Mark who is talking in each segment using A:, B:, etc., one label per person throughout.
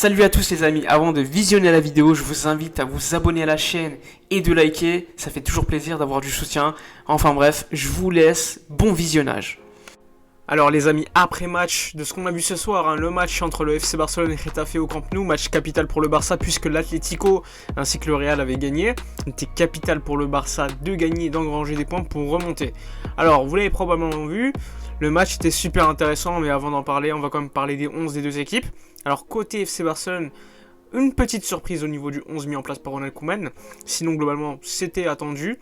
A: Salut à tous les amis, avant de visionner la vidéo, je vous invite à vous abonner à la chaîne et de liker, ça fait toujours plaisir d'avoir du soutien. Enfin bref, je vous laisse, bon visionnage. Alors les amis, après match de ce qu'on a vu ce soir, le match entre le FC Barcelone et Getafe au Camp Nou, match capital pour le Barça puisque l'Atlético ainsi que le Real avaient gagné. C'était capital pour le Barça de gagner et d'engranger des points pour remonter. Alors vous l'avez probablement vu, le match était super intéressant, mais avant d'en parler, on va quand même parler des 11 des deux équipes. Alors côté FC Barcelone, une petite surprise au niveau du 11 mis en place par Ronald Koeman, sinon globalement c'était attendu.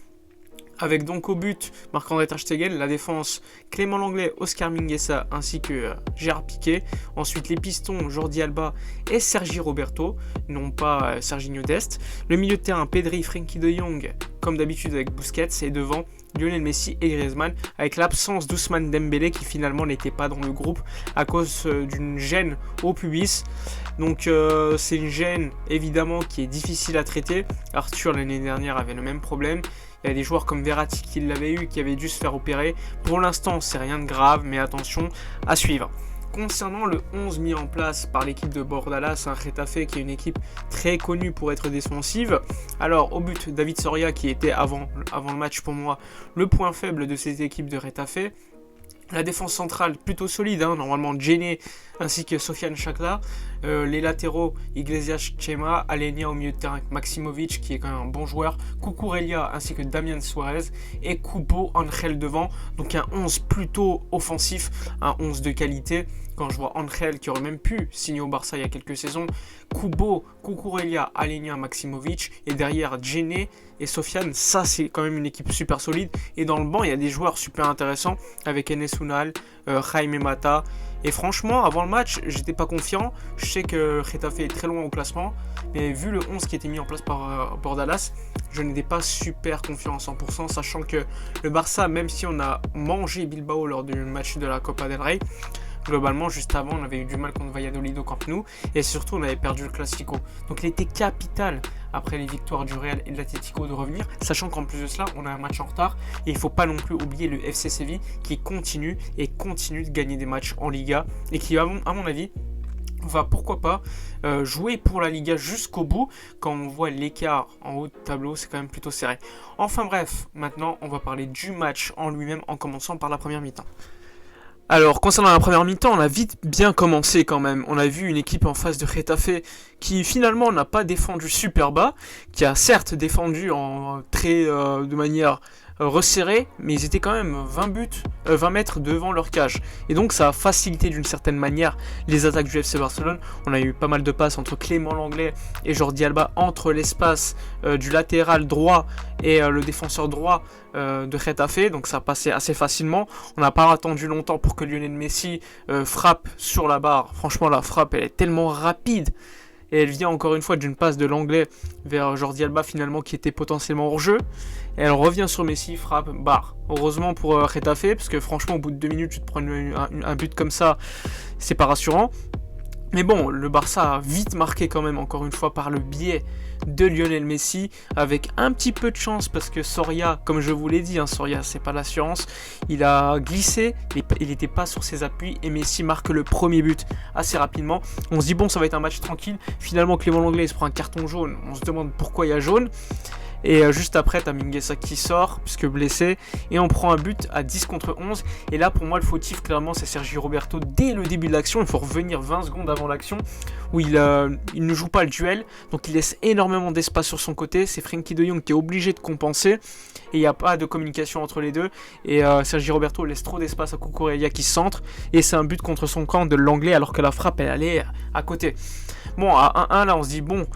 A: Avec donc au but Marc-André Ter Stegen, la défense Clément Lenglet, Oscar Mingueza ainsi que Gérard Piqué. Ensuite les pistons Jordi Alba et Sergi Roberto, non pas Serginho Dest. Le milieu de terrain Pedri, Frenkie de Jong, comme d'habitude avec Busquets, et devant Lionel Messi et Griezmann, avec l'absence d'Ousmane Dembélé qui finalement n'était pas dans le groupe à cause d'une gêne au pubis. Donc c'est une gêne évidemment qui est difficile à traiter. Arthur l'année dernière avait le même problème. Il y a des joueurs comme Verratti qui l'avaient eu, qui avaient dû se faire opérer. Pour l'instant, c'est rien de grave, mais attention à suivre. Concernant le 11 mis en place par l'équipe de Bordalas, un Getafe qui est une équipe très connue pour être défensive. Alors au but, David Soria qui était avant le match pour moi le point faible de cette équipe de Getafe. La défense centrale plutôt solide, normalement Djené ainsi que Sofiane Chakla. Les latéraux Iglesias, Chema, Alenia au milieu de terrain, Maximovic qui est quand même un bon joueur, Cucurella ainsi que Damian Suarez et Kubo Angel devant. Donc un 11 plutôt offensif, un 11 de qualité. Quand je vois Angel qui aurait même pu signer au Barça il y a quelques saisons, Kubo, Cucurella, Alenia, Maximovic et derrière Djené et Sofiane, ça c'est quand même une équipe super solide. Et dans le banc il y a des joueurs super intéressants avec Enes Unal, Jaime Mata. Et franchement, avant le match, j'étais pas confiant. Je sais que Getafe est très loin au classement, mais vu le 11 qui était mis en place par Bordalas, je n'étais pas super confiant à 100%, sachant que le Barça, même si on a mangé Bilbao lors du match de la Copa del Rey, globalement, juste avant, on avait eu du mal contre Valladolid au Camp Nou, et surtout, on avait perdu le Classico. Donc il était capital, après les victoires du Real et de l'Atlético, de revenir, sachant qu'en plus de cela, on a un match en retard, et il ne faut pas non plus oublier le FC Séville, qui continue de gagner des matchs en Liga, et qui, à mon avis, va pourquoi pas jouer pour la Liga jusqu'au bout. Quand on voit l'écart en haut de tableau, c'est quand même plutôt serré. Enfin bref, maintenant, on va parler du match en lui-même, en commençant par la première mi-temps. Alors, concernant la première mi-temps, on a vite bien commencé quand même. On a vu une équipe en face de Getafe qui finalement n'a pas défendu super bas, qui a certes défendu de manière resserrée, mais ils étaient quand même 20 mètres devant leur cage. Et donc ça a facilité d'une certaine manière les attaques du FC Barcelone. On a eu pas mal de passes entre Clément Lenglet et Jordi Alba entre l'espace du latéral droit et le défenseur droit de Getafe, donc ça passait assez facilement. On n'a pas attendu longtemps pour que Lionel Messi frappe sur la barre. Franchement, la frappe elle est tellement rapide. Et elle vient encore une fois d'une passe de Lenglet vers Jordi Alba finalement qui était potentiellement hors jeu. Et elle revient sur Messi, frappe, barre. Heureusement pour Getafe, parce que franchement au bout de 2 minutes tu te prends un but comme ça, c'est pas rassurant. Mais bon, le Barça a vite marqué quand même, encore une fois, par le biais de Lionel Messi, avec un petit peu de chance, parce que Soria, comme je vous l'ai dit, Soria, c'est pas l'assurance, il a glissé, il n'était pas sur ses appuis, et Messi marque le premier but assez rapidement. On se dit, bon, ça va être un match tranquille. Finalement, Clément Lenglet se prend un carton jaune, on se demande pourquoi il y a jaune. Et juste après, t'as Mingueza qui sort, puisque blessé, et on prend un but à 10 contre 11. Et là, pour moi, le fautif, clairement, c'est Sergi Roberto dès le début de l'action. Il faut revenir 20 secondes avant l'action, où il ne joue pas le duel, donc il laisse énormément d'espace sur son côté. C'est Frenkie de Jong qui est obligé de compenser, et il n'y a pas de communication entre les deux. Et Sergi Roberto laisse trop d'espace à Cucurella qui centre, et c'est un but contre son camp de Lenglet, alors que la frappe, elle allait à côté. Bon, à 1-1, là, on se dit, bon,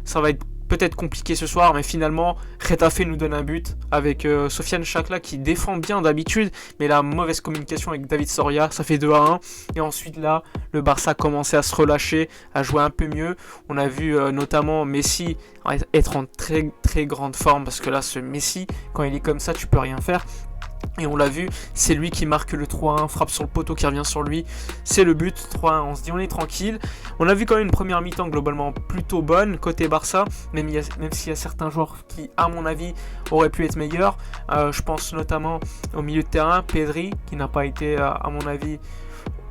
A: ça va être peut-être compliqué ce soir, mais finalement Getafe nous donne un but avec Sofiane Chakla qui défend bien d'habitude, mais la mauvaise communication avec David Soria, ça fait 2-1. Et ensuite là, le Barça commençait à se relâcher, à jouer un peu mieux. On a vu notamment Messi être en très très grande forme, parce que là ce Messi, quand il est comme ça, tu peux rien faire. Et on l'a vu, c'est lui qui marque le 3-1, frappe sur le poteau qui revient sur lui, c'est le but, 3-1, on se dit on est tranquille. On a vu quand même une première mi-temps globalement plutôt bonne côté Barça, même s'il y a certains joueurs qui à mon avis auraient pu être meilleurs. Je pense notamment au milieu de terrain, Pedri qui n'a pas été à mon avis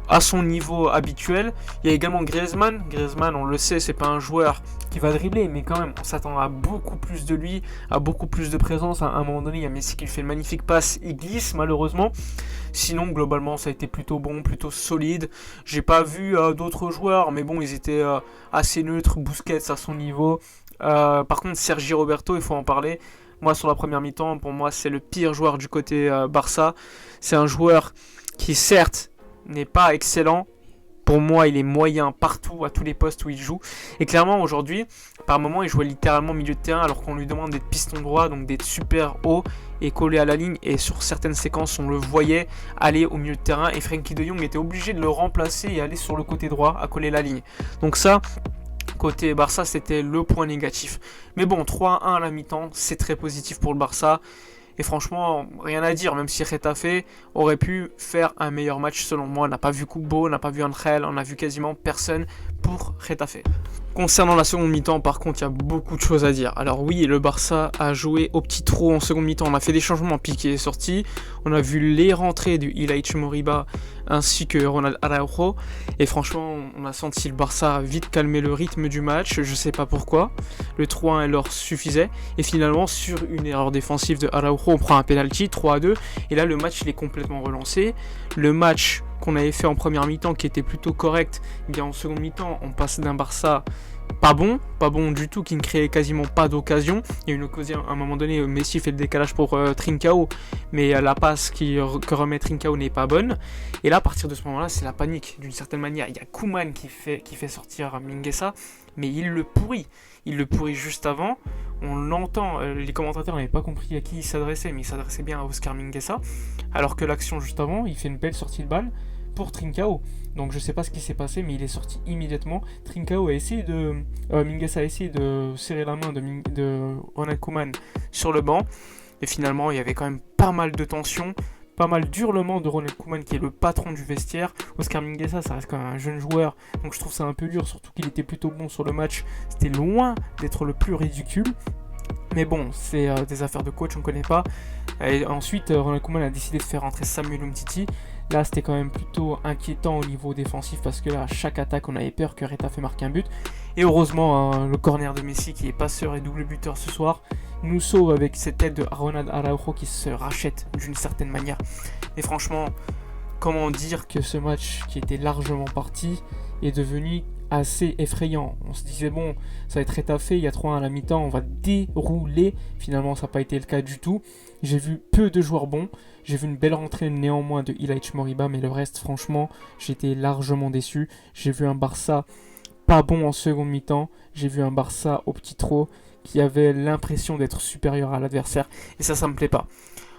A: à son niveau habituel. Il y a également Griezmann. Griezmann, on le sait, c'est pas un joueur qui va dribbler, mais quand même, on s'attend à beaucoup plus de lui, à beaucoup plus de présence. À un moment donné, il y a Messi qui fait une magnifique passe, il glisse malheureusement. Sinon, globalement, ça a été plutôt bon, plutôt solide. J'ai pas vu d'autres joueurs, mais bon, ils étaient assez neutres. Busquets à son niveau. Par contre, Sergi Roberto, il faut en parler. Moi, sur la première mi-temps, pour moi, c'est le pire joueur du côté Barça. C'est un joueur qui, certes, n'est pas excellent. Pour moi, il est moyen partout, à tous les postes où il joue. Et clairement, aujourd'hui, par moment, il jouait littéralement milieu de terrain alors qu'on lui demande d'être piston droit, donc d'être super haut et collé à la ligne. Et sur certaines séquences, on le voyait aller au milieu de terrain. Et Frenkie de Jong était obligé de le remplacer et aller sur le côté droit à coller la ligne. Donc ça, côté Barça, c'était le point négatif. Mais bon, 3-1 à la mi-temps, c'est très positif pour le Barça. Et franchement, rien à dire, même si Getafe aurait pu faire un meilleur match selon moi. On n'a pas vu Kubo, on n'a pas vu Angel, on n'a vu quasiment personne pour Getafe. Concernant la seconde mi-temps, par contre, il y a beaucoup de choses à dire. Alors oui, le Barça a joué au petit trot en seconde mi-temps. On a fait des changements, Piqué est sorti. On a vu les rentrées du Ilaix Moriba ainsi que Ronald Araujo. Et franchement, on a senti le Barça vite calmer le rythme du match. Je sais pas pourquoi. Le 3-1 leur suffisait. Et finalement, sur une erreur défensive de Araujo, on prend un penalty, 3-2. Et là, le match, il est complètement relancé. Le match qu'on avait fait en première mi-temps, qui était plutôt correct, et bien en seconde mi-temps, on passe d'un Barça pas bon du tout, qui ne créait quasiment pas d'occasion. Il y a une occasion à un moment donné, Messi fait le décalage pour Trincao, mais la passe que remet Trincao n'est pas bonne. Et là, à partir de ce moment-là, c'est la panique d'une certaine manière. Il y a Koeman qui fait sortir Mingueza, mais il le pourrit. Il le pourrit juste avant. On l'entend, les commentateurs n'avaient pas compris à qui il s'adressait, mais il s'adressait bien à Oscar Mingueza. Alors que l'action juste avant, il fait une belle sortie de balle pour Trincao. Donc je sais pas ce qui s'est passé, mais il est sorti immédiatement. Trincao a essayé Mingueza a essayé de serrer la main de Ronald Koeman sur le banc. Et finalement, il y avait quand même pas mal de tension, pas mal d'hurlements de Ronald Koeman, qui est le patron du vestiaire. Oscar Mingueza, ça reste quand même un jeune joueur, donc je trouve ça un peu dur, surtout qu'il était plutôt bon sur le match. C'était loin d'être le plus ridicule. Mais bon, c'est des affaires de coach, on ne connaît pas. Et ensuite, Ronald Koeman a décidé de faire rentrer Samuel Umtiti. Là, c'était quand même plutôt inquiétant au niveau défensif parce que là, à chaque attaque, on avait peur que Getafe marque un but. Et heureusement, le corner de Messi, qui est passeur et double buteur ce soir, nous sauve avec cette aide de Ronald Araujo qui se rachète d'une certaine manière. Et franchement, comment dire que ce match qui était largement parti est devenu assez effrayant. On se disait bon, ça va être Getafe, il y a 3-1 à la mi-temps, on va dérouler. Finalement, ça n'a pas été le cas du tout. J'ai vu peu de joueurs bons. J'ai vu une belle rentrée néanmoins de Ilaix Moriba, mais le reste, franchement, j'étais largement déçu. J'ai vu un Barça pas bon en seconde mi-temps. J'ai vu un Barça au petit trot qui avait l'impression d'être supérieur à l'adversaire. Et ça me plaît pas.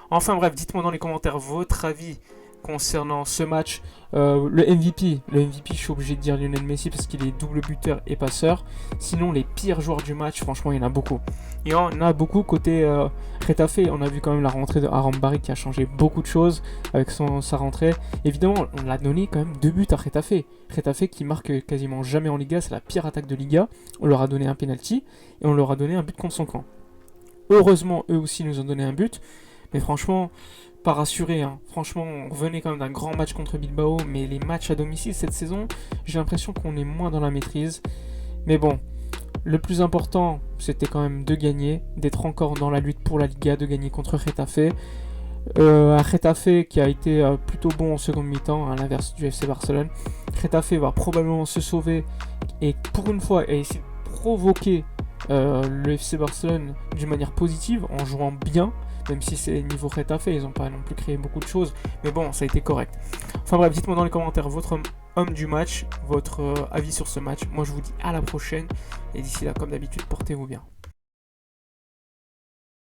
A: Enfin bref, dites-moi dans les commentaires votre avis concernant ce match. Le MVP, je suis obligé de dire Lionel Messi parce qu'il est double buteur et passeur. Sinon, les pires joueurs du match, franchement, il y en a beaucoup. Il y en a beaucoup côté Getafe. On a vu quand même la rentrée de Haram Barry qui a changé beaucoup de choses avec sa rentrée. Évidemment, on l'a donné quand même 2 buts à Getafe. Getafe qui marque quasiment jamais en Liga, c'est la pire attaque de Liga. On leur a donné un penalty et on leur a donné un but contre son camp. Heureusement, eux aussi nous ont donné un but. Mais franchement, pas rassuré, hein. Franchement, on revenait quand même d'un grand match contre Bilbao, mais les matchs à domicile cette saison, j'ai l'impression qu'on est moins dans la maîtrise. Mais bon, le plus important, c'était quand même de gagner, d'être encore dans la lutte pour la Liga, de gagner contre Getafe. Un Getafe qui a été plutôt bon en seconde mi-temps, à l'inverse du FC Barcelone. Getafe va probablement se sauver et pour une fois essayer de provoquer le FC Barcelone d'une manière positive en jouant bien. Même si c'est niveau Getafe, ils n'ont pas non plus créé beaucoup de choses. Mais bon, ça a été correct. Enfin bref, dites-moi dans les commentaires votre homme du match, votre avis sur ce match. Moi, je vous dis à la prochaine. Et d'ici là, comme d'habitude, portez-vous bien.